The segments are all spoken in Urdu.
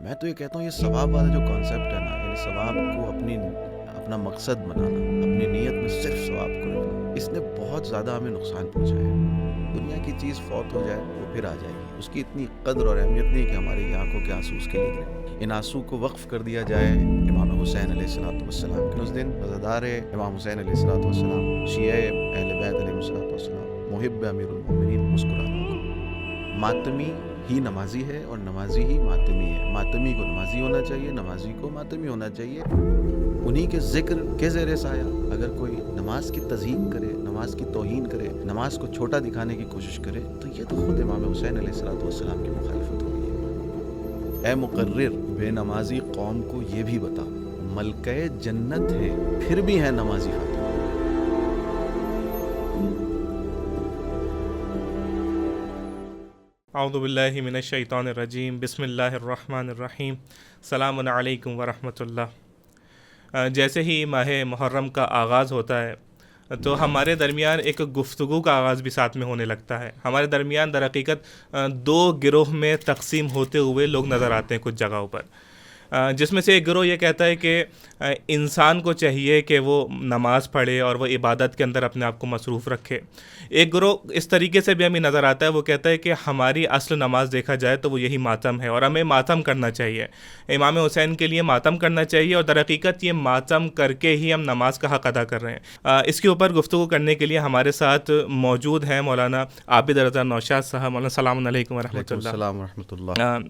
میں تو یہ کہتا ہوں یہ ثواب والا جو کانسیپٹ ہے نا، یعنی ثواب کو اپنا مقصد بنانا، اپنی نیت میں صرف ثواب کو رکھنا، اس نے بہت زیادہ ہمیں نقصان پہنچایا ہے۔ دنیا کی چیز فوت ہو جائے وہ پھر آ جائے گی، اس کی اتنی قدر اور اہمیت نہیں کہ ہماری آنکھوں کے آنسو اس کے لیے گریں۔ ان آنسو کو وقف کر دیا جائے امام حسین علیہ السلام کے۔ اس دن عزادار امام حسین علیہ السلام، شیعہ اہل بیت علیہ السلام، محب امیر المومنین مسکرا رہا ہوگا۔ ماتمی ہی نمازی ہے اور نمازی ہی ماتمی ہے۔ ماتمی کو نمازی ہونا چاہیے، نمازی کو ماتمی ہونا چاہیے۔ انہی کے ذکر کے زیر سایہ اگر کوئی نماز کی تزیین کرے، نماز کی توہین کرے، نماز کو چھوٹا دکھانے کی کوشش کرے، تو یہ تو خود امام حسین علیہ السلام کی مخالفت ہوگی۔ اے مقرر، بے نمازی قوم کو یہ بھی بتا، ملکہ جنت ہے پھر بھی ہے نمازی فاطمہ۔ اعوذ باللہ من الشیطان الرجیم، بسم اللہ الرحمن الرحیم، السلام علیکم ورحمۃ اللہ۔ جیسے ہی ماہ محرم کا آغاز ہوتا ہے تو ہمارے درمیان ایک گفتگو کا آغاز بھی ساتھ میں ہونے لگتا ہے۔ ہمارے درمیان در حقیقت دو گروہ میں تقسیم ہوتے ہوئے لوگ نظر آتے ہیں کچھ جگہوں پر، جس میں سے ایک گروہ یہ کہتا ہے کہ انسان کو چاہیے کہ وہ نماز پڑھے اور وہ عبادت کے اندر اپنے آپ کو مصروف رکھے۔ ایک گروہ اس طریقے سے بھی ہمیں نظر آتا ہے، وہ کہتا ہے کہ ہماری اصل نماز دیکھا جائے تو وہ یہی ماتم ہے اور ہمیں ماتم کرنا چاہیے، امام حسین کے لیے ماتم کرنا چاہیے، اور در حقیقت یہ ماتم کر کے ہی ہم نماز کا حق ادا کر رہے ہیں۔ اس کے اوپر گفتگو کرنے کے لیے ہمارے ساتھ موجود ہیں مولانا عابد رضا نوشاد صاحب۔ مولانا السلام علیکم ورحمۃ اللہ۔ السلام ورحمۃ اللہ۔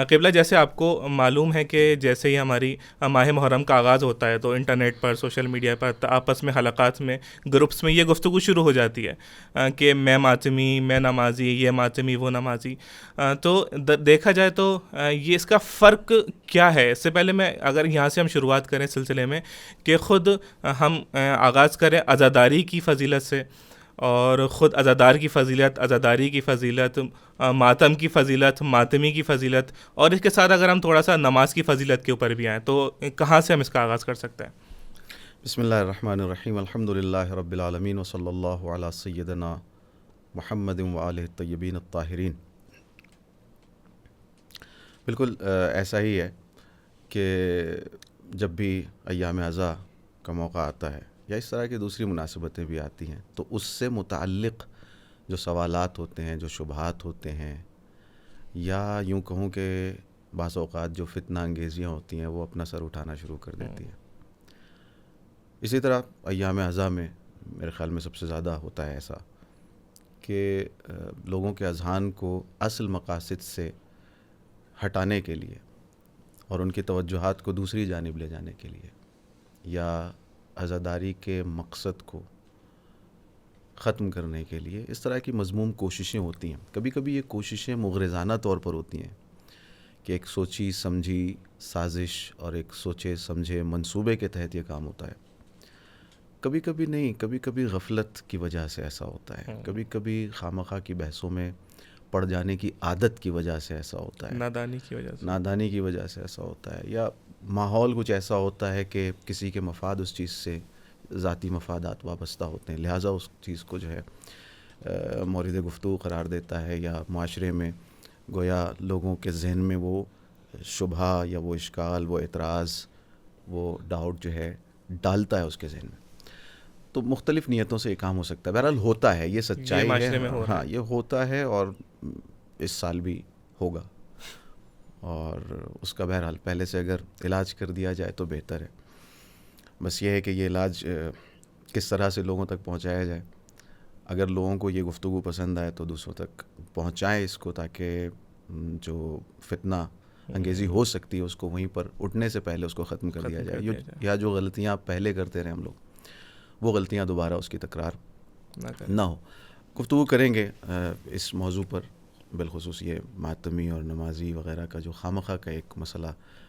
قبلہ، جیسے آپ کو معلوم ہے کہ جیسے ہی ہماری ماہ محرم کا آغاز ہوتا ہے تو انٹرنیٹ پر، سوشل میڈیا پر، آپس میں حلقات میں، گروپس میں یہ گفتگو شروع ہو جاتی ہے کہ میں ماتمی، میں نمازی، یہ ماتمی، وہ نمازی۔ تو دیکھا جائے تو یہ اس کا فرق کیا ہے؟ اس سے پہلے میں اگر یہاں سے ہم شروعات کریں سلسلے میں کہ خود ہم آغاز کریں عزاداری کی فضیلت سے، اور خود عزادار کی فضیلت، عزاداری کی فضیلت، ماتم کی فضیلت، ماتمی کی فضیلت، اور اس کے ساتھ اگر ہم تھوڑا سا نماز کی فضیلت کے اوپر بھی آئیں تو کہاں سے ہم اس کا آغاز کر سکتے ہیں؟ بسم اللہ الرحمن الرحیم، الحمدللہ رب العالمین، وصلی اللہ علی سیدنا محمد وآلہ الطیبین الطاہرین۔ بالکل ایسا ہی ہے کہ جب بھی ایام عزا کا موقع آتا ہے یا اس طرح کی دوسری مناسبتیں بھی آتی ہیں تو اس سے متعلق جو سوالات ہوتے ہیں، جو شبہات ہوتے ہیں، یا یوں کہوں کہ بعض اوقات جو فتنہ انگیزیاں ہوتی ہیں وہ اپنا سر اٹھانا شروع کر دیتی ہیں۔ اسی طرح ایام عزا میں میرے خیال میں سب سے زیادہ ہوتا ہے ایسا کہ لوگوں کے اذہان کو اصل مقاصد سے ہٹانے کے لیے اور ان کی توجہات کو دوسری جانب لے جانے کے لیے، یا عزاداری کے مقصد کو ختم کرنے کے لیے اس طرح کی مذموم کوششیں ہوتی ہیں۔ کبھی کبھی یہ کوششیں مغرضانہ طور پر ہوتی ہیں کہ ایک سوچی سمجھی سازش اور ایک سوچے سمجھے منصوبے کے تحت یہ کام ہوتا ہے۔ کبھی کبھی نہیں، کبھی کبھی غفلت کی وجہ سے ایسا ہوتا ہے، کبھی کبھی خامخواہ کی بحثوں میں پڑ جانے کی عادت کی وجہ سے ایسا ہوتا ہے، نادانی کی وجہ سے ایسا ہوتا ہے، یا ماحول کچھ ایسا ہوتا ہے کہ کسی کے مفاد اس چیز سے ذاتی مفادات وابستہ ہوتے ہیں، لہٰذا اس چیز کو جو ہے مورد گفتگو قرار دیتا ہے، یا معاشرے میں گویا لوگوں کے ذہن میں وہ شبہہ یا وہ اشکال، وہ اعتراض، وہ ڈاؤٹ جو ہے ڈالتا ہے اس کے ذہن میں۔ تو مختلف نیتوں سے یہ کام ہو سکتا ہے، بہرحال ہوتا ہے، یہ سچائی ہے، ہاں یہ ہوتا ہے اور اس سال بھی ہوگا، اور اس کا بہرحال پہلے سے اگر علاج کر دیا جائے تو بہتر ہے۔ بس یہ ہے کہ یہ علاج کس طرح سے لوگوں تک پہنچایا جائے۔ اگر لوگوں کو یہ گفتگو پسند آئے تو دوسروں تک پہنچائیں اس کو، تاکہ جو فتنہ انگیزی ہو سکتی ہے اس کو وہیں پر اٹھنے سے پہلے اس کو ختم کر دیا جائے، یا جو غلطیاں پہلے کرتے رہے ہم لوگ وہ غلطیاں دوبارہ اس کی تکرار نہ ہو۔ گفتگو کریں گے اس موضوع پر، بالخصوص یہ ماتمی اور نمازی وغیرہ کا جو خامخواہ کا ایک مسئلہ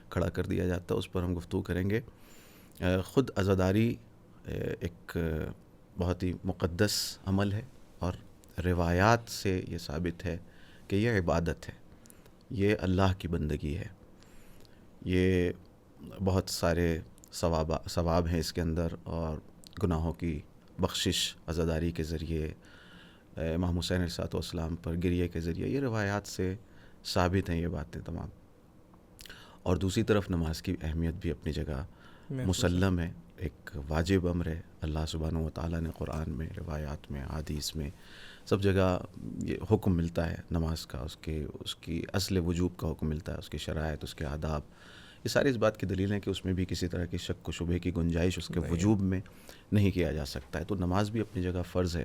کھڑا کر دیا جاتا ہے، اس پر ہم گفتگو کریں گے۔ خود عزاداری ایک بہت ہی مقدس عمل ہے، اور روایات سے یہ ثابت ہے کہ یہ عبادت ہے، یہ اللہ کی بندگی ہے، یہ بہت سارے ثواب ہیں اس کے اندر، اور گناہوں کی بخشش عزاداری کے ذریعے، امام حسین علیہ السلام پر گریے کے ذریعے، یہ روایات سے ثابت ہیں یہ باتیں تمام۔ اور دوسری طرف نماز کی اہمیت بھی اپنی جگہ مسلم ہے، ایک واجب امر ہے. اللہ سبحانہ و تعالیٰ نے قرآن میں، روایات میں، احادیث میں سب جگہ یہ حکم ملتا ہے نماز کا، اس کی اصل وجوب کا حکم ملتا ہے، اس کی شرائط، اس کے آداب. یہ ساری اس بات کی دلیل ہے کہ اس میں بھی کسی طرح کی شک و شبہے کی گنجائش اس کے وجوب میں نہیں کیا جا سکتا ہے. تو نماز بھی اپنی جگہ فرض ہے،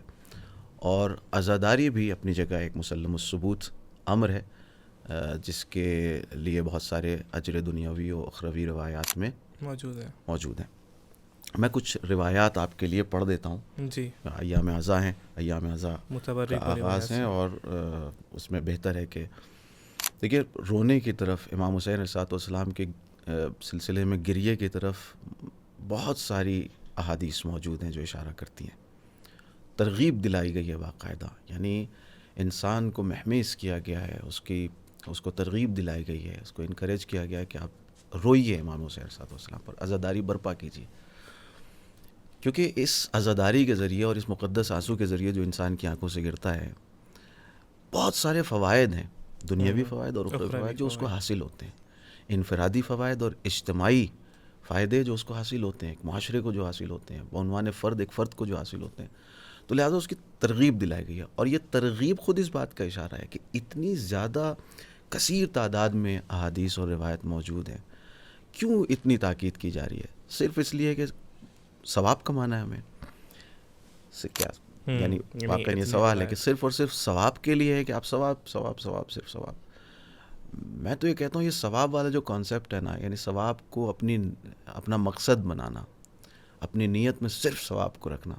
اور عزاداری بھی اپنی جگہ ایک مسلم الثبوت امر ہے، جس کے لیے بہت سارے اجر دنیاوی و اخروی روایات میں موجود ہیں. میں کچھ روایات آپ کے لیے پڑھ دیتا ہوں. جی. ایام عزا ہیں، ایام عزا کا آغاز ہیں، اور اس میں بہتر ہے کہ دیکھیے رونے کی طرف، امام حسین علیہ السلام کے سلسلے میں گریے کی طرف بہت ساری احادیث موجود ہیں جو اشارہ کرتی ہیں. ترغیب دلائی گئی ہے باقاعدہ، یعنی انسان کو محمیز کیا گیا ہے، اس کو ترغیب دلائی گئی ہے، اس کو انکریج کیا گیا ہے کہ آپ روئیے امام حسین علیہ السلام پر، عزاداری برپا کیجیے. کیونکہ اس عزاداری کے ذریعے اور اس مقدس آنسو کے ذریعے جو انسان کی آنکھوں سے گرتا ہے، بہت سارے فوائد ہیں، دنیاوی فوائد اور اخروی فوائد جو اس کو حاصل ہوتے ہیں. انفرادی فوائد اور اجتماعی فائدے جو اس کو حاصل ہوتے ہیں، ایک معاشرے کو جو حاصل ہوتے ہیں، بعنوان فرد ایک فرد کو جو حاصل ہوتے ہیں. تو لہٰذا اس کی ترغیب دلائی گئی ہے، اور یہ ترغیب خود اس بات کا اشارہ ہے کہ اتنی زیادہ کثیر تعداد میں احادیث اور روایت موجود ہیں. کیوں اتنی تاکید کی جا رہی ہے؟ صرف اس لیے کہ ثواب کمانا ہے ہمیں. کیا یعنی واقعی یہ سوال ہے کہ صرف اور صرف ثواب کے لیے ہے کہ آپ ثواب صرف ثواب. میں تو یہ کہتا ہوں یہ ثواب والا جو کانسیپٹ ہے نا، یعنی ثواب کو اپنا مقصد بنانا، اپنی نیت میں صرف ثواب کو رکھنا،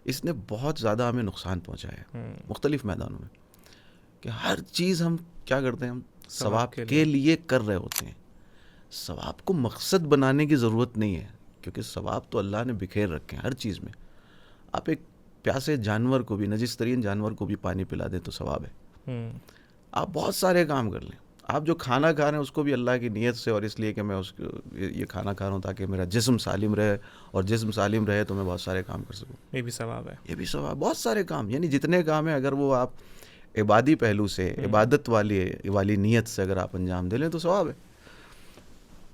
اس نے بہت زیادہ ہمیں نقصان پہنچایا ہے مختلف میدانوں میں. کہ ہر چیز ہم کیا کرتے ہیں، ہم ثواب کے لیے کر رہے ہوتے ہیں. ثواب کو مقصد بنانے کی ضرورت نہیں ہے، کیونکہ ثواب تو اللہ نے بکھیر رکھے ہیں ہر چیز میں. آپ ایک پیاسے جانور کو بھی، نجس ترین جانور کو بھی پانی پلا دیں تو ثواب ہے. آپ بہت سارے کام کر لیں. آپ جو کھانا کھا رہے ہیں اس کو بھی اللہ کی نیت سے، اور اس لیے کہ میں یہ کھانا کھا رہا ہوں تاکہ میرا جسم سالم رہے، اور جسم سالم رہے تو میں بہت سارے کام کر سکوں. یہ بھی ثواب ہے. یہ بھی ثواب. بہت سارے کام، یعنی جتنے کام ہیں اگر وہ آپ عبادی پہلو سے، عبادت والی نیت سے اگر آپ انجام دے لیں تو ثواب ہے.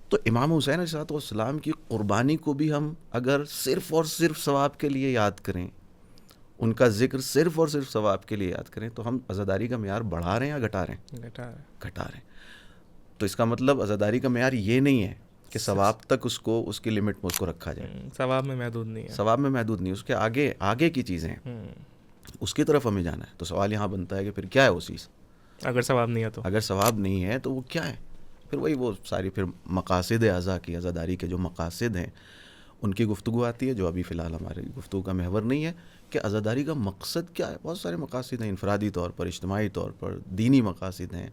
تو امام حسین علیہ السلام کی قربانی کو بھی ہم اگر صرف اور صرف ثواب کے لیے یاد کریں، ان کا ذکر صرف اور صرف ثواب کے لیے یاد کریں، تو ہم عزاداری کا معیار بڑھا رہے ہیں یا گھٹا رہے ہیں؟ گھٹا رہے ہیں. تو اس کا مطلب عزاداری کا معیار یہ نہیں ہے کہ ثواب تک اس کی لمٹ میں اس کو رکھا جائے. ثواب میں محدود نہیں ہے. ثواب میں محدود نہیں، اس کے آگے کی چیزیں ہیں، اس کی طرف ہمیں جانا ہے. تو سوال یہاں بنتا ہے کہ پھر کیا ہے وہ چیز؟ اگر ثواب نہیں ہے تو، اگر ثواب نہیں ہے تو وہ کیا ہے؟ پھر وہی وہ ساری پھر مقاصد اعضاء کی، عزاداری کے جو مقاصد ہیں ان کی گفتگو آتی ہے، جو ابھی فی الحال ہمارے گفتگو کا محور نہیں ہے. کہ عزاداری کا مقصد کیا ہے؟ بہت سارے مقاصد ہیں، انفرادی طور پر، اجتماعی طور پر، دینی مقاصد ہیں،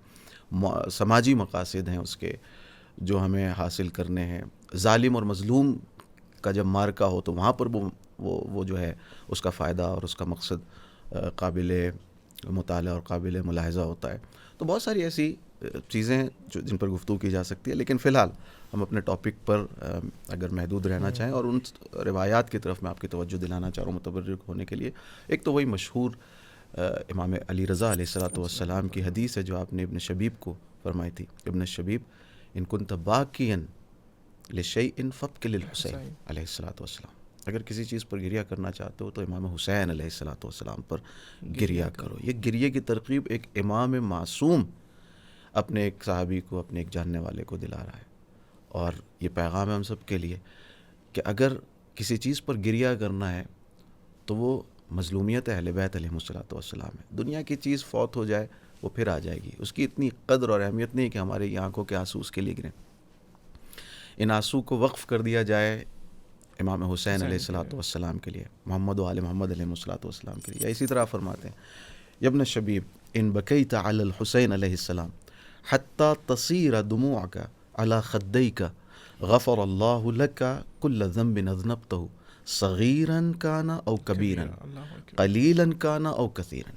سماجی مقاصد ہیں اس کے جو ہمیں حاصل کرنے ہیں. ظالم اور مظلوم کا جب مارکا ہو تو وہاں پر وہ جو ہے اس کا فائدہ اور اس کا مقصد قابل مطالعہ اور قابل ملاحظہ ہوتا ہے. تو بہت ساری ایسی چیزیں ہیں جن پر گفتگو کی جا سکتی ہے، لیکن فی الحال ہم اپنے ٹاپک پر اگر محدود رہنا چاہیں اور ان روایات کی طرف میں آپ کی توجہ دلانا چاہ رہا ہوں متبرک ہونے کے لیے. ایک تو وہی مشہور امام علی رضا علیہ السلام کی حدیث ہے جو آپ نے ابن شبیب کو فرمائی تھی. ابن شبیب ان کنت باکیا لشیء فابک للحسین علیہ السلام، اگر کسی چیز پر گریہ کرنا چاہتے ہو تو امام حسین علیہ السلام پر گریہ کرو. یہ گریہ کی ترغیب ایک امام معصوم اپنے ایک صحابی کو، اپنے ایک جاننے والے کو دلا رہا ہے. اور یہ پیغام ہے ہم سب کے لیے کہ اگر کسی چیز پر گریہ کرنا ہے تو وہ مظلومیت اہل بیت علیہ السلام ہے. دنیا کی چیز فوت ہو جائے وہ پھر آ جائے گی، اس کی اتنی قدر اور اہمیت نہیں کہ ہمارے یہ آنکھوں کے آنسو اس کے لیے گریں. ان آنسو کو وقف کر دیا جائے امام حسین علیہ السلام کے لیے، محمد و آل محمد علیہ السلام کے لیے. اسی طرح فرماتے ہیں ابن شبیب ان بکیت علی الحسین علیہ السلام حتی تصیر دموعک علی خدیک غفر اللہ لک کل ذنب اذنبتہ صغیرا کان او کبیرا قلیلا کان او کثیرا.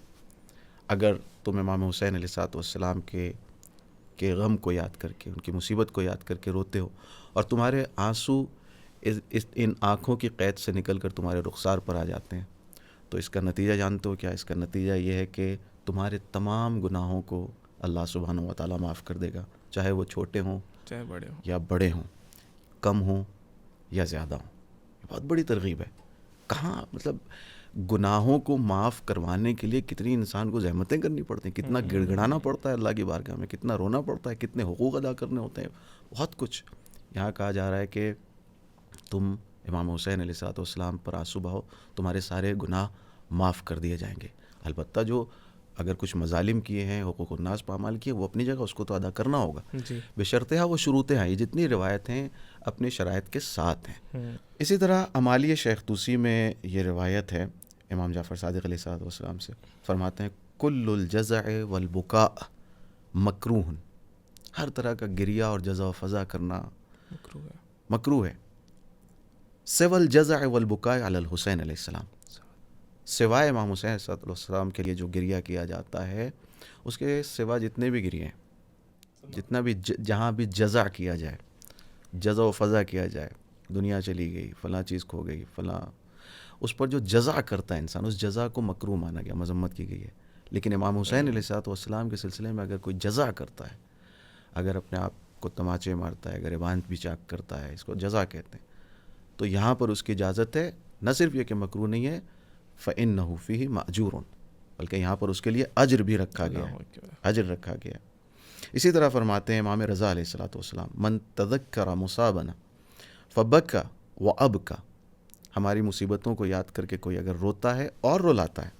اگر تم امام حسین علیہ السلام کے غم کو یاد کر کے، ان کی مصیبت کو یاد کر کے روتے ہو اور تمہارے آنسو ان آنکھوں کی قید سے نکل کر تمہارے رخسار پر آ جاتے ہیں، تو اس کا نتیجہ جانتے ہو کیا؟ اس کا نتیجہ یہ ہے کہ تمہارے تمام گناہوں کو اللہ سبحانہ و تعالیٰ معاف کر دے گا، چاہے وہ چھوٹے ہوں چاہے بڑے ہوں یا بڑے ہوں، کم ہوں یا زیادہ ہوں. یہ بہت بڑی ترغیب ہے. کہاں مطلب گناہوں کو معاف کروانے کے لیے کتنی انسان کو زحمتیں کرنی پڑتی ہیں، کتنا گڑ گڑانا پڑتا ہے اللہ کی بارگاہ میں، کتنا رونا پڑتا ہے، کتنے حقوق ادا کرنے ہوتے ہیں، بہت کچھ. یہاں کہا جا رہا ہے کہ تم امام حسین علیہ الصلوۃ والسلام پر آنسو بہاؤ، تمہارے سارے گناہ معاف کر دیے جائیں گے. البتہ جو اگر کچھ مظالم کیے ہیں، حقوق الناس پامال کیے، وہ اپنی جگہ اس کو تو ادا کرنا ہوگا، جی. بشرطہ وہ شروطیں ہیں. یہ جتنی روایتیں اپنی شرائط کے ساتھ ہیں. اسی طرح امالی شیخ طوسی میں یہ روایت ہے امام جعفر صادق علیہ الصلوۃ والسلام سے، فرماتے ہیں کل الجزع والبکاء مکروہ، ہر طرح کا گریہ اور جزع و فضا کرنا مکروہ ہے. سوى الجزع والبکاء علی الحسین علیہ السلام، سوائے امام حسین علیہ السلام کے لیے جو گریہ کیا جاتا ہے، اس کے سوا جتنے بھی گریے ہیں، جتنا بھی جہاں بھی جزع کیا جائے، جزع و فضا کیا جائے، دنیا چلی گئی، فلاں چیز کھو گئی، فلاں، اس پر جو جزع کرتا ہے انسان، اس جزع کو مکروہ مانا گیا، مذمت کی گئی ہے. لیکن امام حسین علیہ الصلوۃ والسلام کے سلسلے میں اگر کوئی جزع کرتا ہے، اگر اپنے آپ کو تماچے مارتا ہے، گریبان بھی چاک کرتا ہے، اس کو جزع کہتے ہیں، تو یہاں پر اس کی اجازت ہے. نہ صرف یہ کہ مکروہ نہیں ہے، فإنہ فیہ مأجور، بلکہ یہاں پر اس کے لیے اجر بھی رکھا گیا ہے، اجر رکھا گیا ہے. اسی طرح فرماتے ہیں امام رضا علیہ الصلوۃ والسلام من تذکر مصابنا فبکا وابکا، ہماری مصیبتوں کو یاد کر کے کوئی اگر روتا ہے اور رلاتا ہے،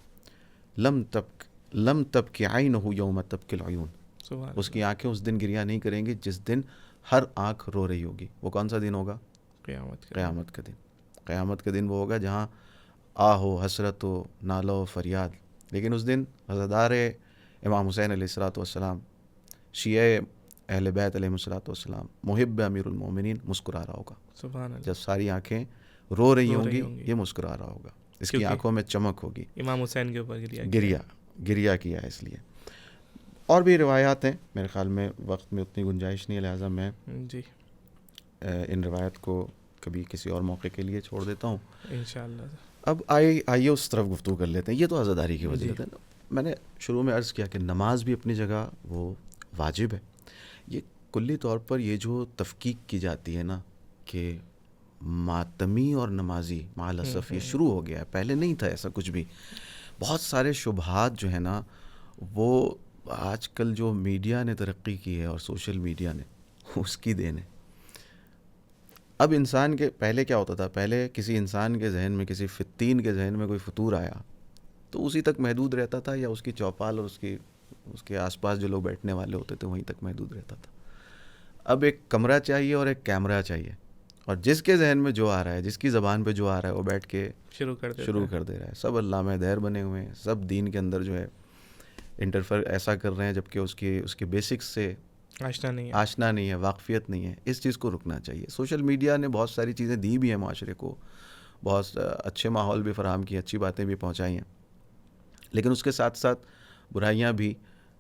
لم تبکی عینہ یوم تبکی العیون، اس کی آنکھیں اس دن گریہ نہیں کریں گی جس دن ہر آنکھ رو رہی ہوگی. وہ کون سا دن ہوگا؟ قیامت کا دن. قیامت کا دن وہ ہوگا جہاں آہ و حسرت و نالہ و فریاد. لیکن اس دن عزادار امام حسین علیہ الصلوۃ والسلام، شیعہ اہل بیت علیہ الصلوۃ والسلام، محب امیر المومنین مسکرا رہا ہوگا. سبحان اللہ. جب ساری آنکھیں رو رہی ہوں گی، یہ مسکرا رہا ہوگا، اس کی آنکھوں میں چمک ہوگی، امام حسین کے اوپر گریہ کیا ہے اس لیے. اور بھی روایات ہیں، میرے خیال میں وقت میں اتنی گنجائش نہیں ہے، لہٰذا میں جی ان روایت کو کبھی کسی اور موقع کے لیے چھوڑ دیتا ہوں. انشاءاللہ. اب آئیے اس طرف گفتگو کر لیتے ہیں. یہ تو عزاداری کی وجہ ہے. میں نے شروع میں عرض کیا کہ نماز بھی اپنی جگہ وہ واجب ہے. یہ کلی طور پر یہ جو تفکیک کی جاتی ہے نا کہ ماتمی اور نمازی، مع الاسف یہ شروع ہو گیا ہے، پہلے نہیں تھا ایسا کچھ بھی. بہت سارے شبہات جو ہے نا، وہ آج کل جو میڈیا نے ترقی کی ہے اور سوشل میڈیا نے، اس کی دین ہے. اب انسان کے پہلے کیا ہوتا تھا، پہلے کسی انسان کے ذہن میں، کسی فتین کے ذہن میں کوئی فطور آیا تو اسی تک محدود رہتا تھا، یا اس کی چوپال اور اس کے آس پاس جو لوگ بیٹھنے والے ہوتے تھے وہیں تک محدود رہتا تھا. اب ایک کمرہ چاہیے اور ایک کیمرہ چاہیے، اور جس کے ذہن میں جو آ رہا ہے، جس کی زبان پہ جو آ رہا ہے، وہ بیٹھ کے شروع کر دے رہا ہے. سب علامہ دہر بنے ہوئے ہیں، سب دین کے اندر جو ہے انٹرفیئر ایسا کر رہے ہیں جبکہ اس کے بیسکس سے آشنا نہیں ہے، واقفیت نہیں ہے. اس چیز کو رکنا چاہیے. سوشل میڈیا نے بہت ساری چیزیں دی بھی ہیں معاشرے کو، بہت اچھے ماحول بھی فراہم کی، اچھی باتیں بھی پہنچائی ہیں، لیکن اس کے ساتھ ساتھ برائیاں بھی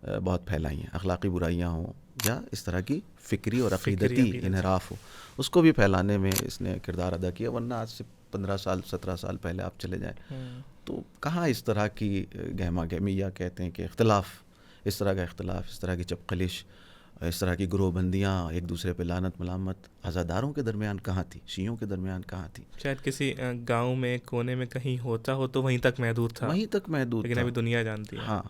بہت پھیلائی ہیں. اخلاقی برائیاں ہوں یا اس طرح کی فکری اور عقیدتی انحراف ہو، اس کو بھی پھیلانے میں اس نے کردار ادا کیا. ورنہ آج سے 15 سال 17 سال پہلے آپ چلے جائیں تو کہاں اس طرح کی گہما گہمی، یا کہتے ہیں کہ اختلاف، اس طرح کا اختلاف، اس طرح کی چپقلش، اس طرح کی گروہ بندیاں، ایک دوسرے پہ لعنت ملامت عزاداروں کے درمیان کہاں تھی، شیعوں کے درمیان کہاں تھی. شاید کسی گاؤں میں کونے میں کہیں ہوتا ہو تو وہیں تک محدود تھا، لیکن ابھی دنیا جانتی ہے. ہاں،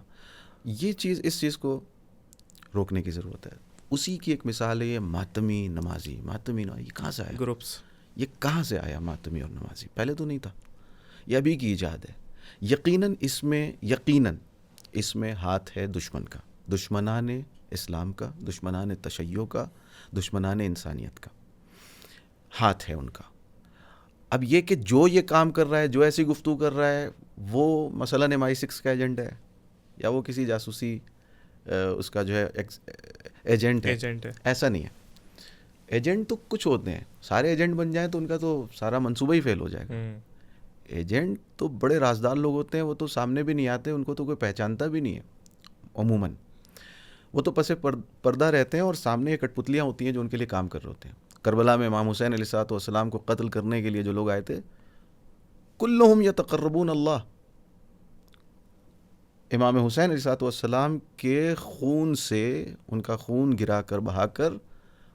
یہ چیز، اس چیز کو روکنے کی ضرورت ہے. اسی کی ایک مثال ہے یہ ماتمی نمازی. یہ کہاں سے آیا؟ گروپس. یہ کہاں سے آیا ماتمی اور نمازی؟ پہلے تو نہیں تھا، یہ ابھی کی ایجاد ہے. یقیناً اس میں ہاتھ ہے دشمن کا، دشمنان اسلام کا، دشمنان تشیع کا، دشمنان انسانیت کا، ہاتھ ہے ان کا. اب یہ کہ جو یہ کام کر رہا ہے، جو ایسی گفتگو کر رہا ہے، وہ مثلاً MI6 کا ایجنٹ ہے، یا وہ کسی جاسوسی اس کا جو ہے ایجنٹ ہے. ایسا نہیں ہے. ایجنٹ تو کچھ ہوتے ہیں، سارے ایجنٹ بن جائیں تو ان کا تو سارا منصوبہ ہی فیل ہو جائے گا. ایجنٹ تو بڑے رازدار لوگ ہوتے ہیں، وہ تو سامنے بھی نہیں آتے، ان کو تو کوئی پہچانتا بھی نہیں ہے عموماً. وہ تو پس پردہ رہتے ہیں، اور سامنے یہ کٹ پتلیاں ہوتی ہیں جو ان کے لیے کام کر رہے ہوتے ہیں. کربلا میں امام حسین علیہ الصلوۃ والسلام کو قتل کرنے کے لیے جو لوگ آئے تھے، کلہم یتقربون اللہ، امام حسین علیہ الصلوۃ والسلام کے خون سے، ان کا خون گرا کر، بہا کر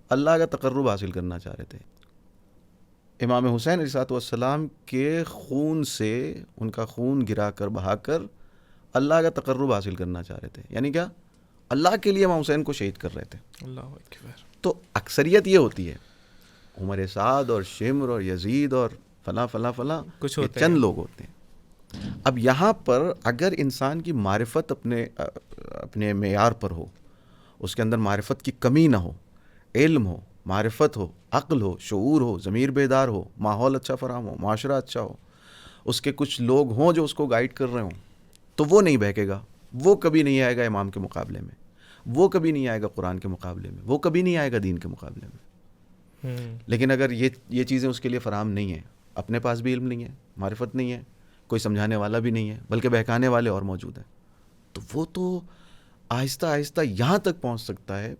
اللہ کا تقرب حاصل کرنا چاہ رہے تھے. امام حسین علیہ السلام کے خون سے، ان کا خون گرا کر بہا کر اللہ کا تقرب حاصل کرنا چاہ رہے تھے. یعنی کیا؟ اللہ کے لیے امام حسین کو شہید کر رہے تھے. اللہ اکبر. تو اکثریت یہ ہوتی ہے، عمر سعد اور شمر اور یزید اور فلاں فلاں فلاں، کچھ یہ ہوتے چند ہیں. لوگ ہوتے ہیں. اب یہاں پر اگر انسان کی معرفت اپنے معیار پر ہو، اس کے اندر معرفت کی کمی نہ ہو، علم ہو، معرفت ہو، عقل ہو، شعور ہو، ضمیر بیدار ہو، ماحول اچھا فراہم ہو، معاشرہ اچھا ہو، اس کے کچھ لوگ ہوں جو اس کو گائیڈ کر رہے ہوں، تو وہ نہیں بہکے گا. وہ کبھی نہیں آئے گا امام کے مقابلے میں، وہ کبھی نہیں آئے گا قرآن کے مقابلے میں، وہ کبھی نہیں آئے گا دین کے مقابلے میں. لیکن اگر یہ چیزیں اس کے لیے فراہم نہیں ہیں، اپنے پاس بھی علم نہیں ہے، معرفت نہیں ہے، کوئی سمجھانے والا بھی نہیں ہے، بلکہ بہکانے والے اور موجود ہیں، تو وہ تو آہستہ آہستہ یہاں تک پہنچ سکتا ہے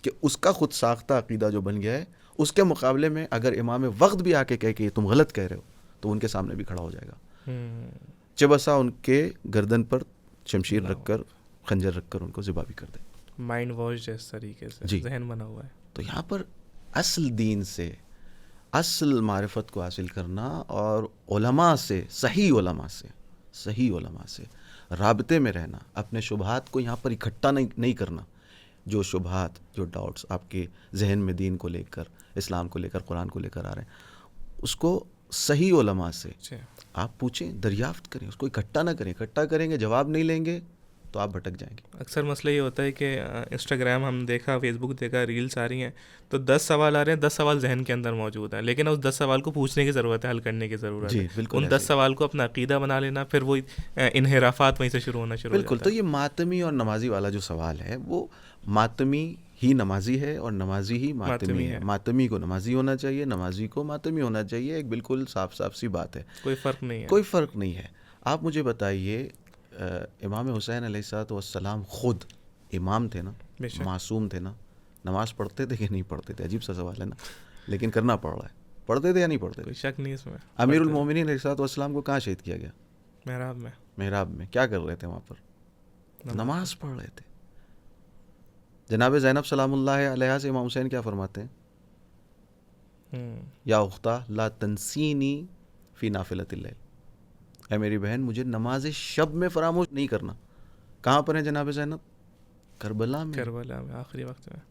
کہ اس کا خود ساختہ عقیدہ جو بن گیا ہے، اس کے مقابلے میں اگر امام وقت بھی آ کے کہے کہ یہ تم غلط کہہ رہے ہو، تو ان کے سامنے بھی کھڑا ہو جائے گا. چہ بسا ان کے گردن پر شمشیر رکھ کر، خنجر رکھ کر ان کو ذبح بھی کر دے. مائنڈ واش اس طریقے سے جی. ذہن بنا ہوا ہے. تو یہاں پر اصل دین سے، اصل معرفت کو حاصل کرنا اور علماء سے، صحیح علماء سے رابطے میں رہنا، اپنے شبہات کو یہاں پر اکٹھا نہیں کرنا. جو شبہات، جو ڈاؤٹس آپ کے ذہن میں دین کو لے کر، اسلام کو لے کر، قرآن کو لے کر آ رہے ہیں، اس کو صحیح علماء سے آپ پوچھیں، دریافت کریں، اس کو اکٹھا نہ کریں. اکٹھا کریں گے، جواب نہیں لیں گے تو آپ بھٹک جائیں گے. اکثر مسئلہ یہ ہوتا ہے کہ انسٹاگرام ہم دیکھا، فیس بک دیکھا، ریلس آ رہی ہیں تو 10 سوال آ رہے ہیں، 10 سوال ذہن کے اندر موجود ہیں، لیکن اس 10 سوال کو پوچھنے کی ضرورت ہے، حل کرنے کی ضرورت ہے. بالکل ان 10 سوال کو اپنا عقیدہ بنا لینا، پھر وہ انحرافات وہیں سے شروع ہونا شروع ہو جاتا ہے. بالکل. تو یہ ماتمی اور نمازی والا جو سوال ہے، وہ ماتمی ہی نمازی ہے اور نمازی ہی ماتمی ہے. ماتمی کو نمازی ہونا چاہیے، نمازی کو ماتمی ہونا چاہیے. ایک بالکل صاف سی بات ہے، کوئی فرق نہیں ہے. کوئی فرق نہیں ہے. آپ مجھے بتائیے، امام حسین علیہ السلام خود امام تھے نا، معصوم تھے نا، نماز پڑھتے تھے کہ نہیں پڑھتے تھے؟ عجیب سا سوال ہے نا، لیکن کرنا پڑ رہا ہے. پڑھتے تھے یا نہیں پڑھتے؟ کوئی شک نہیں اس میں. امیر المومنین علیہ السلام کو کہاں شہید کیا گیا؟ محراب میں. کیا کر رہے تھے وہاں پر؟ نماز پڑھ رہے تھے. جناب زینب سلام اللہ علیہا سے امام حسین کیا فرماتے ہیں؟ یا اختہ لا تنسینی فی نافلۃ اللیل، اے میری بہن مجھے نماز شب میں فراموش نہیں کرنا. کہاں پر ہیں جناب زینب؟ کربلا میں.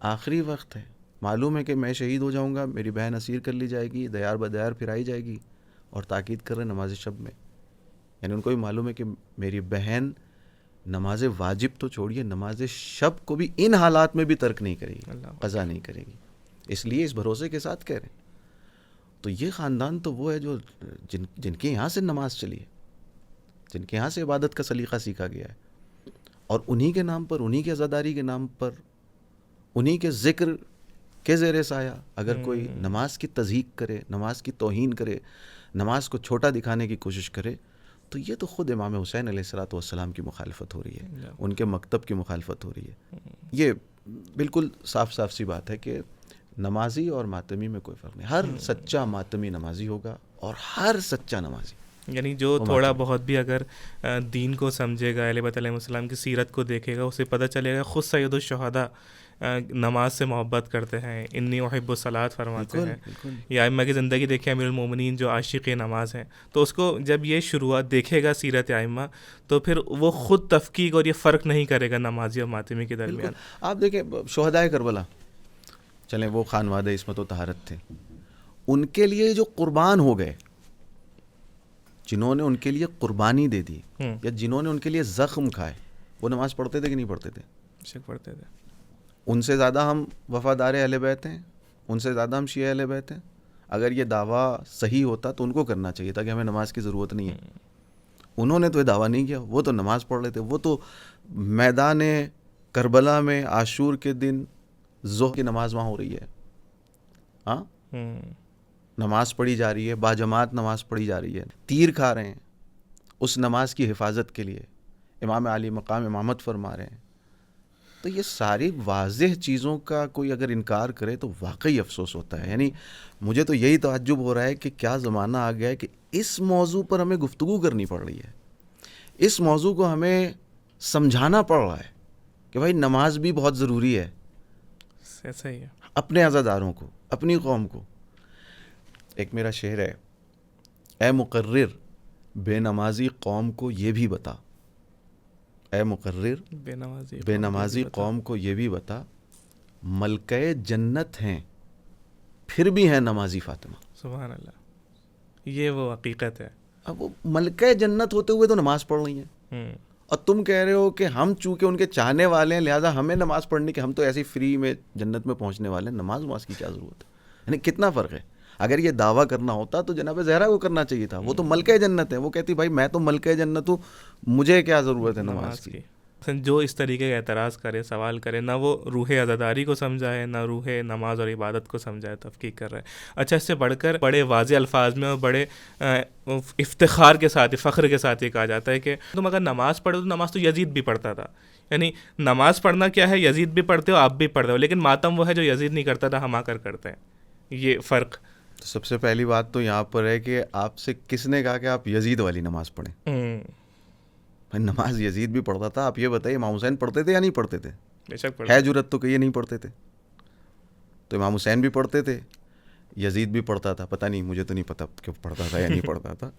آخری وقت ہے. معلوم ہے کہ میں شہید ہو جاؤں گا، میری بہن اسیر کر لی جائے گی، دیار بدیار پھرائی جائے گی، اور تاکید کر رہے نماز شب میں. یعنی ان کو بھی معلوم ہے کہ میری بہن نماز واجب تو چھوڑیے، نماز شب کو بھی ان حالات میں بھی ترک نہیں کرے گی، قضا نہیں کرے گی. اس لیے اس بھروسے کے ساتھ کہہ رہے ہیں. تو یہ خاندان تو وہ ہے جو جن کے یہاں سے نماز چلی ہے، جن کے یہاں سے عبادت کا سلیقہ سیکھا گیا ہے، اور انہی کے نام پر، انہی کے عزاداری کے نام پر، انہی کے ذکر کے زیر سایہ اگر کوئی نماز کی تضحیق کرے، نماز کی توہین کرے، نماز کو چھوٹا دکھانے کی کوشش کرے، تو یہ تو خود امام حسین علیہ السلام کی مخالفت ہو رہی ہے، ان کے مکتب کی مخالفت ہو رہی ہے. یہ بالکل صاف سی بات ہے کہ نمازی اور ماتمی میں کوئی فرق نہیں. ہر سچا ماتمی نمازی ہوگا، اور ہر سچا نمازی، یعنی جو تھوڑا بہت بھی اگر دین کو سمجھے گا، اہل بیت علیہ السلام کی سیرت کو دیکھے گا، اسے پتہ چلے گا خود سید الشہداء نماز سے محبت کرتے ہیں، انی احب الصلاۃ فرماتے ہیں. یا ائمہ کی زندگی دیکھیں، امیر المومنین جو عاشق نماز ہیں، تو اس کو جب یہ شروعات دیکھے گا سیرت ائمہ، تو پھر وہ خود تفکیک اور یہ فرق نہیں کرے گا نمازی اور ماتمی کے درمیان. آپ دیکھیں شہدائے کربلا، چلیں وہ خانوادہ عصمت و طہارت تھے، ان کے لیے جو قربان ہو گئے، جنہوں نے ان کے لیے قربانی دے دی، یا جنہوں نے ان کے لیے زخم کھائے، وہ نماز پڑھتے تھے کہ نہیں پڑھتے تھے؟ پڑھتے تھے. ان سے زیادہ ہم وفادار اہل بیت ہیں، ان سے زیادہ ہم شیعہ اہل بیت ہیں. اگر یہ دعویٰ صحیح ہوتا تو ان کو کرنا چاہیے تھا کہ ہمیں نماز کی ضرورت نہیں ہے. انہوں نے تو یہ دعویٰ نہیں کیا، وہ تو نماز پڑھ رہے تھے. وہ تو میدان کربلا میں عاشور کے دن ظہر کی نماز وہاں ہو رہی ہے، ہاں، نماز پڑھی جا رہی ہے، باجماعت نماز پڑھی جا رہی ہے، تیر کھا رہے ہیں اس نماز کی حفاظت کے لیے، امام علی مقام امامت فرما رہے ہیں. تو یہ ساری واضح چیزوں کا کوئی اگر انکار کرے تو واقعی افسوس ہوتا ہے. یعنی مجھے تو یہی تعجب ہو رہا ہے کہ کیا زمانہ آ گیا ہے کہ اس موضوع پر ہمیں گفتگو کرنی پڑ رہی ہے، اس موضوع کو ہمیں سمجھانا پڑ رہا ہے کہ بھائی نماز بھی بہت ضروری ہے. ایسا ہی ہے. اپنے عزاداروں کو، اپنی قوم کو. ایک میرا شعر ہے، اے مقرر بے نمازی قوم کو یہ بھی بتا، اے مقرر بے نمازی قوم کو یہ بھی بتا، ملکہ جنت ہیں پھر بھی ہیں نمازی فاطمہ. سبحان اللہ، یہ وہ حقیقت ہے. اب وہ ملکہ جنت ہوتے ہوئے تو نماز پڑھ رہی ہیں، اور تم کہہ رہے ہو کہ ہم چونکہ ان کے چاہنے والے ہیں لہٰذا ہمیں نماز پڑھنے کی، ہم تو ایسی فری میں جنت میں پہنچنے والے ہیں، نماز کی کیا ضرورت ہے؟ یعنی کتنا فرق ہے. اگر یہ دعویٰ کرنا ہوتا تو جناب زہرا کو کرنا چاہیے تھا، وہ تو ملکہ جنت ہے، وہ کہتی بھائی میں تو ملکہ جنت ہوں، مجھے کیا ضرورت ہے نماز کی. جو اس طریقے کا اعتراض کرے، سوال کرے، نہ وہ روح عزاداری کو سمجھائے، نہ روح نماز اور عبادت کو سمجھائے، تفکیک کر رہا ہے. اچھا، اس سے بڑھ کر بڑے واضح الفاظ میں اور بڑے افتخار کے ساتھ، فخر کے ساتھ یہ کہا جاتا ہے کہ تم اگر نماز پڑھو تو نماز تو یزید بھی پڑھتا تھا. یعنی نماز پڑھنا کیا ہے، یزید بھی پڑھتے ہو، آپ بھی پڑھتے ہو، لیکن ماتم وہ ہے جو یزید نہیں کرتا تھا، ہم آ کر کرتے ہیں. یہ فرق. سب سے پہلی بات تو یہاں پر ہے کہ آپ سے کس نے کہا کہ آپ یزید والی نماز پڑھیں؟ نماز یزید بھی پڑھتا تھا. آپ یہ بتائیے امام حسین پڑھتے تھے یا نہیں پڑھتے تھے؟ بے شک ہے جرت تو کہ یہ نہیں پڑھتے تھے. تو امام حسین بھی پڑھتے تھے، یزید بھی پڑھتا تھا. پتہ نہیں، مجھے تو نہیں پتہ کہ پڑھتا تھا یا نہیں پڑھتا تھا،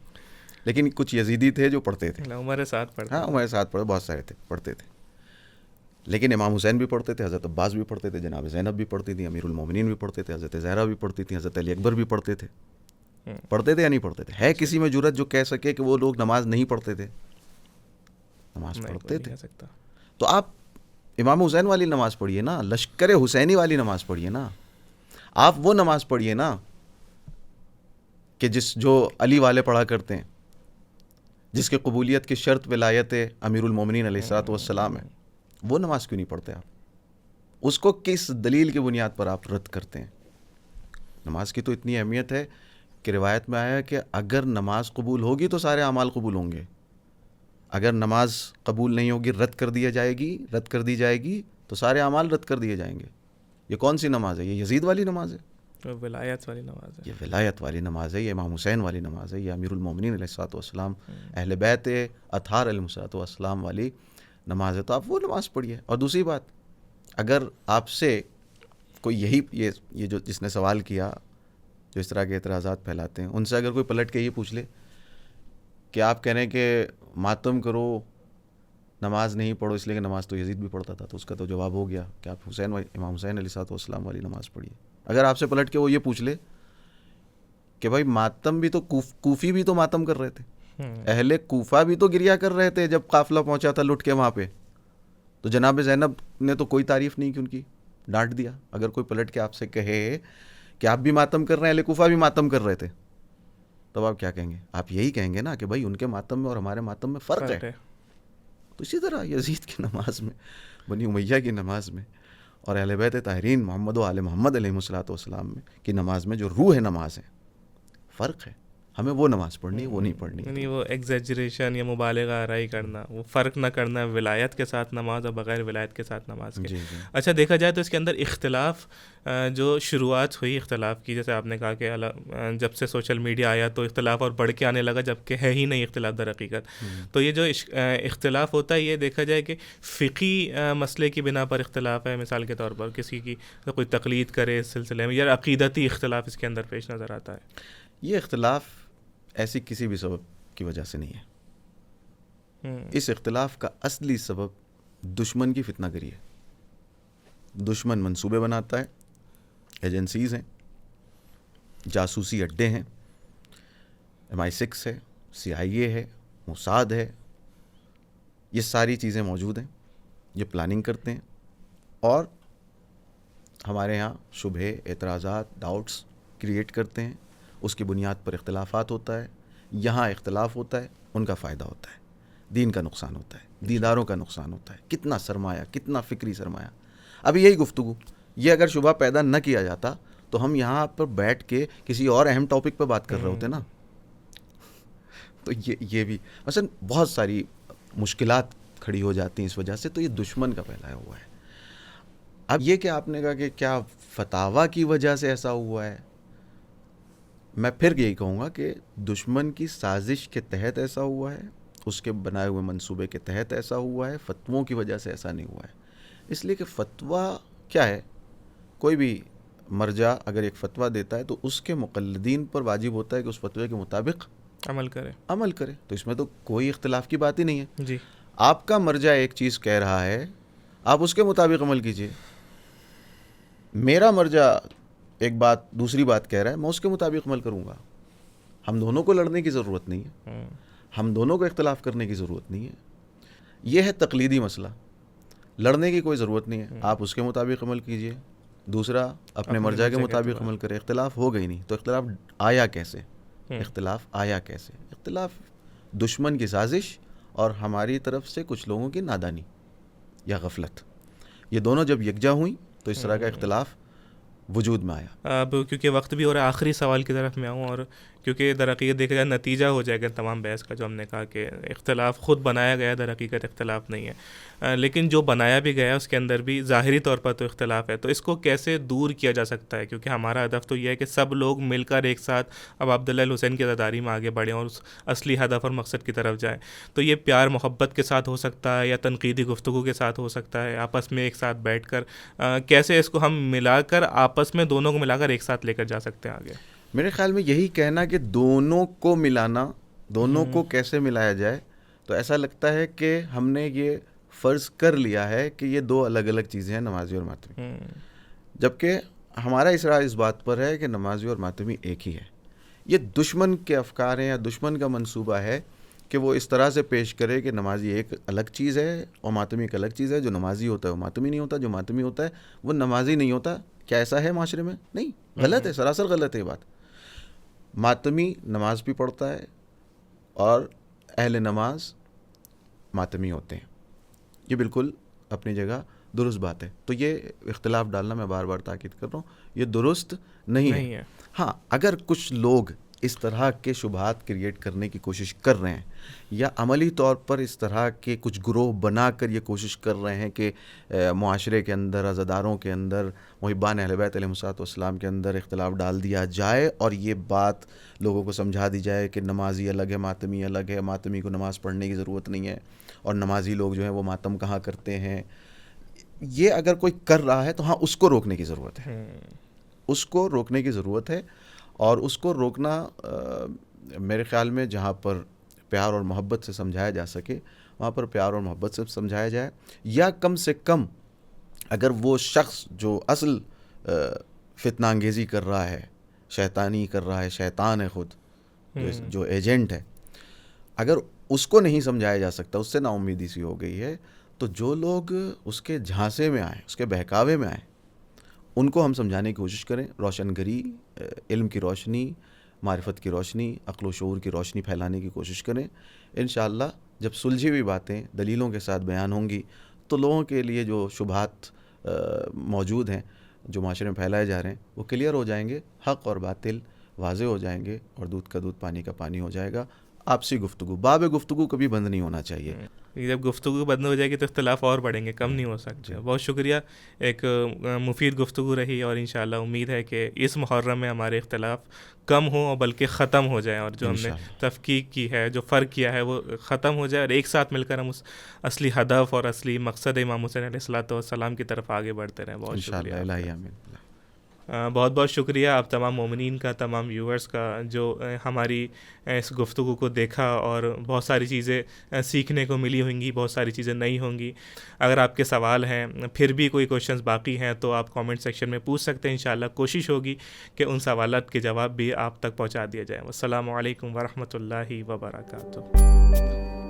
لیکن کچھ یزیدی تھے جو پڑھتے تھے. ہمارے ساتھ پڑھتے، ہاں ہمارے ساتھ پڑھے، بہت سارے تھے پڑھتے تھے. لیکن امام حسین بھی پڑھتے تھے، حضرت عباس بھی پڑھتے تھے، جناب زینب بھی پڑھتی تھی، امیر المومنین بھی پڑھتے تھے، حضرت زہرا بھی پڑھتی تھیں، حضرت علی اکبر بھی پڑھتے تھے. پڑھتے تھے یا نہیں پڑھتے تھے؟ ہے کسی میں جرت جو کہہ سکے کہ وہ لوگ نماز نہیں پڑھتے تھے؟ نماز پڑھتے تھے. تو آپ امام حسین والی نماز پڑھیے نا، لشکر حسینی والی نماز پڑھیے نا. آپ وہ نماز پڑھیے نا کہ جو علی والے پڑھا کرتے ہیں، جس کے قبولیت کی شرط ولایت امیر المومنین علیہ الصلوۃ والسلام ہے. وہ نماز کیوں نہیں پڑھتے آپ؟ اس کو کس دلیل کی بنیاد پر آپ رد کرتے ہیں؟ نماز کی تو اتنی اہمیت ہے کہ روایت میں آیا کہ اگر نماز قبول ہوگی تو سارے اعمال قبول ہوں گے، اگر نماز قبول نہیں ہوگی، رد کر دی جائے گی تو سارے اعمال رد کر دیے جائیں گے. یہ کون سی نماز ہے؟ یہ یزید والی نماز ہے، ولایت والی نماز ہے. یہ ولایت والی نماز ہے، یہ امام حسین والی نماز ہے، یہ امیر المومنین علیہ الصلوۃ والسلام، اہل بیت اطہار علیہ الصلوۃ والسلام والی نماز ہے. تو آپ وہ نماز پڑھیے. اور دوسری بات، اگر آپ سے کوئی یہ جو جس نے سوال کیا، جو اس طرح کے اعتراضات پھیلاتے ہیں، ان سے اگر کوئی پلٹ کے یہ پوچھ لے کہ آپ کہہ رہے ہیں کہ ماتم کرو، نماز نہیں پڑھو، اس لیے کہ نماز تو یزید بھی پڑھتا تھا، تو اس کا تو جواب ہو گیا کہ آپ امام حسین علیہ الصلوۃ والسلام والی نماز پڑھیے. اگر آپ سے پلٹ کے وہ یہ پوچھ لے کہ بھائی ماتم بھی تو کوفی بھی تو ماتم کر رہے تھے، اہل کوفہ بھی تو گریا کر رہے تھے جب قافلہ پہنچا تھا لٹ کے وہاں پہ، تو جناب زینب نے تو کوئی تعریف نہیں کی ان کی، ڈانٹ دیا. اگر کوئی پلٹ کے آپ سے کہے کہ آپ بھی ماتم کر رہے ہیں، اہل کوفہ بھی ماتم کر رہے تھے، تب آپ کیا کہیں گے؟ آپ یہی کہیں گے نا کہ بھائی ان کے ماتم میں اور ہمارے ماتم میں فرق ہے. تو اسی طرح یزید کی نماز میں، بنی امیہ کی نماز میں، اور اہل بیت طاہرین محمد و آل محمد علیہ الصلوۃ والسلام کی نماز میں جو روح نماز ہے، فرق ہے. ہمیں وہ نماز پڑھنی ہے، وہ نہیں پڑھنی. یعنی وہ ایگزیجریشن یا مبالغہ آرائی کرنا، وہ فرق نہ کرنا ولایت کے ساتھ نماز اور بغیر ولایت کے ساتھ نماز کے. جی. اچھا، دیکھا جائے تو اس کے اندر اختلاف، جو شروعات ہوئی اختلاف کی، جیسے آپ نے کہا کہ جب سے سوشل میڈیا آیا تو اختلاف اور بڑھ کے آنے لگا، جبکہ ہے ہی نہیں اختلاف در حقیقت. تو یہ جو اختلاف ہوتا ہے، یہ دیکھا جائے کہ فقی مسئلے کی بنا پر اختلاف ہے. مثال کے طور پر کسی کی کوئی تقلید کرے اس سلسلے میں، یا عقیدتی اختلاف اس کے اندر پیش نظر آتا ہے. یہ اختلاف ایسی کسی بھی سبب کی وجہ سے نہیں ہے. اس اختلاف کا اصلی سبب دشمن کی فتنہ گری ہے. دشمن منصوبے بناتا ہے، ایجنسیز ہیں، جاسوسی اڈے ہیں، MI6 ہے، CIA ہے، موساد ہے، یہ ساری چیزیں موجود ہیں. یہ پلاننگ کرتے ہیں اور ہمارے ہاں شبہے، اعتراضات، ڈاؤٹس کریٹ کرتے ہیں. اس کی بنیاد پر اختلافات ہوتا ہے. یہاں اختلاف ہوتا ہے، ان کا فائدہ ہوتا ہے، دین کا نقصان ہوتا ہے، دینداروں کا نقصان ہوتا ہے. کتنا سرمایہ، کتنا فکری سرمایہ. ابھی یہی گفتگو، یہ اگر شبہ پیدا نہ کیا جاتا تو ہم یہاں پر بیٹھ کے کسی اور اہم ٹاپک پہ بات کر رہے ہوتے نا. تو یہ بھی مثلا بہت ساری مشکلات کھڑی ہو جاتی ہیں اس وجہ سے. تو یہ دشمن کا پھیلایا ہوا ہے. اب یہ کہ آپ نے کہا کہ کیا فتاویٰ کی وجہ سے ایسا ہوا ہے، میں پھر یہی کہوں گا کہ دشمن کی سازش کے تحت ایسا ہوا ہے، اس کے بنائے ہوئے منصوبے کے تحت ایسا ہوا ہے. فتووں کی وجہ سے ایسا نہیں ہوا ہے. اس لیے کہ فتویٰ کیا ہے، کوئی بھی مرجع اگر ایک فتویٰ دیتا ہے تو اس کے مقلدین پر واجب ہوتا ہے کہ اس فتوے کے مطابق عمل کرے. تو اس میں تو کوئی اختلاف کی بات ہی نہیں ہے. جی. آپ کا مرجع ایک چیز کہہ رہا ہے, آپ اس کے مطابق عمل کیجئے. میرا مرجع ایک بات دوسری بات کہہ رہا ہے, میں اس کے مطابق عمل کروں گا. ہم دونوں کو لڑنے کی ضرورت نہیں ہے, ہم دونوں کو اختلاف کرنے کی ضرورت نہیں ہے. یہ ہے تقلیدی مسئلہ. لڑنے کی کوئی ضرورت نہیں ہے, آپ اس کے مطابق عمل کیجئے, دوسرا اپنے مرجع کے مطابق عمل کرے. اختلاف ہوگا ہی نہیں. تو اختلاف آیا کیسے؟ اختلاف دشمن کی سازش اور ہماری طرف سے کچھ لوگوں کی نادانی یا غفلت, یہ دونوں جب یکجا ہوئیں تو اس طرح کا اختلاف وجود میں آیا. اب کیونکہ وقت بھی ہو رہا ہے, آخری سوال کی طرف میں آؤں, اور کیونکہ در حقیقت دیکھا جائے نتیجہ ہو جائے گا تمام بحث کا, جو ہم نے کہا کہ اختلاف خود بنایا گیا, در حقیقت اختلاف نہیں ہے, لیکن جو بنایا بھی گیا اس کے اندر بھی ظاہری طور پر تو اختلاف ہے. تو اس کو کیسے دور کیا جا سکتا ہے؟ کیونکہ ہمارا ہدف تو یہ ہے کہ سب لوگ مل کر ایک ساتھ اب عبداللہ الحسین کی عزاداری میں آگے بڑھیں اور اس اصلی ہدف اور مقصد کی طرف جائیں. تو یہ پیار محبت کے ساتھ ہو سکتا ہے یا تنقیدی گفتگو کے ساتھ ہو سکتا ہے, آپس میں ایک ساتھ بیٹھ کر کیسے اس کو ہم ملا کر آپس میں دونوں کو ملا کر ایک ساتھ لے کر جا سکتے ہیں آگے؟ میرے خیال میں یہی کہنا کہ دونوں کو ملانا, دونوں کو کیسے ملایا جائے, تو ایسا لگتا ہے کہ ہم نے یہ فرض کر لیا ہے کہ یہ دو الگ الگ چیزیں ہیں, نمازی اور ماتمی, جبکہ ہمارا اصرار اس بات پر ہے کہ نمازی اور ماتمی ایک ہی ہے. یہ دشمن کے افکار ہیں یا دشمن کا منصوبہ ہے کہ وہ اس طرح سے پیش کرے کہ نمازی ایک الگ چیز ہے اور ماتمی ایک الگ چیز ہے. جو نمازی ہوتا ہے وہ ماتمی نہیں ہوتا, جو ماتمی ہوتا ہے وہ نمازی نہیں ہوتا. کیا ایسا ہے معاشرے میں؟ نہیں, غلط ہے, سراسر غلط ہے یہ بات. ماتمی نماز بھی پڑھتا ہے اور اہل نماز ماتمی ہوتے ہیں, یہ بالکل اپنی جگہ درست بات ہے. تو یہ اختلاف ڈالنا, میں بار بار تاکید کر رہا ہوں, یہ درست نہیں ہے. ہاں, اگر کچھ لوگ اس طرح کے شبہات کریٹ کرنے کی کوشش کر رہے ہیں یا عملی طور پر اس طرح کے کچھ گروہ بنا کر یہ کوشش کر رہے ہیں کہ معاشرے کے اندر, عزاداروں کے اندر, محبان اہل بیت علیہم الصلوۃ والسلام کے اندر اختلاف ڈال دیا جائے اور یہ بات لوگوں کو سمجھا دی جائے کہ نمازی الگ ہے, ماتمی الگ ہے, ماتمی کو نماز پڑھنے کی ضرورت نہیں ہے اور نمازی لوگ جو ہیں وہ ماتم کہاں کرتے ہیں, یہ اگر کوئی کر رہا ہے تو ہاں اس کو روکنے کی ضرورت ہے, اس کو روکنے کی ضرورت ہے. اور اس کو روکنا میرے خیال میں جہاں پر پیار اور محبت سے سمجھایا جا سکے وہاں پر پیار اور محبت سے سمجھایا جائے, یا کم سے کم اگر وہ شخص جو اصل فتنہ انگیزی کر رہا ہے, شیطانی کر رہا ہے, شیطان ہے خود, جو ایجنٹ ہے, اگر اس کو نہیں سمجھایا جا سکتا, اس سے نا امیدی سی ہو گئی ہے, تو جو لوگ اس کے جھانسے میں آئیں, اس کے بہکاوے میں آئیں, ان کو ہم سمجھانے کی کوشش کریں. روشن گری, علم کی روشنی, معرفت کی روشنی, عقل و شعور کی روشنی پھیلانے کی کوشش کریں. انشاءاللہ جب سلجھی ہوئی باتیں دلیلوں کے ساتھ بیان ہوں گی تو لوگوں کے لیے جو شبہات موجود ہیں جو معاشرے میں پھیلائے جا رہے ہیں وہ کلیئر ہو جائیں گے, حق اور باطل واضح ہو جائیں گے اور دودھ کا دودھ پانی کا پانی ہو جائے گا. آپسی گفتگو, باب گفتگو کبھی بند نہیں ہونا چاہیے. جب گفتگو بند ہو جائے گی تو اختلاف اور بڑھیں گے, کم نہیں ہو سکتے. بہت شکریہ, ایک مفید گفتگو رہی اور انشاءاللہ امید ہے کہ اس محرم میں ہمارے اختلاف کم ہوں اور بلکہ ختم ہو جائیں, اور جو ہم نے تفکیک کی ہے, جو فرق کیا ہے وہ ختم ہو جائے اور ایک ساتھ مل کر ہم اس اصلی ہدف اور اصلی مقصد امام حسین علیہ الصلوۃ والسلام کی طرف آگے بڑھتے رہیں. بہت شکریہ, بہت بہت شکریہ آپ تمام مومنین کا, تمام ویورز کا جو ہماری اس گفتگو کو دیکھا, اور بہت ساری چیزیں سیکھنے کو ملی ہوں گی, بہت ساری چیزیں نئی ہوں گی. اگر آپ کے سوال ہیں, پھر بھی کوئی کوشچنز باقی ہیں تو آپ کامنٹ سیکشن میں پوچھ سکتے ہیں. انشاءاللہ کوشش ہوگی کہ ان سوالات کے جواب بھی آپ تک پہنچا دیا جائیں. السلام علیکم ورحمۃ اللہ وبرکاتہ.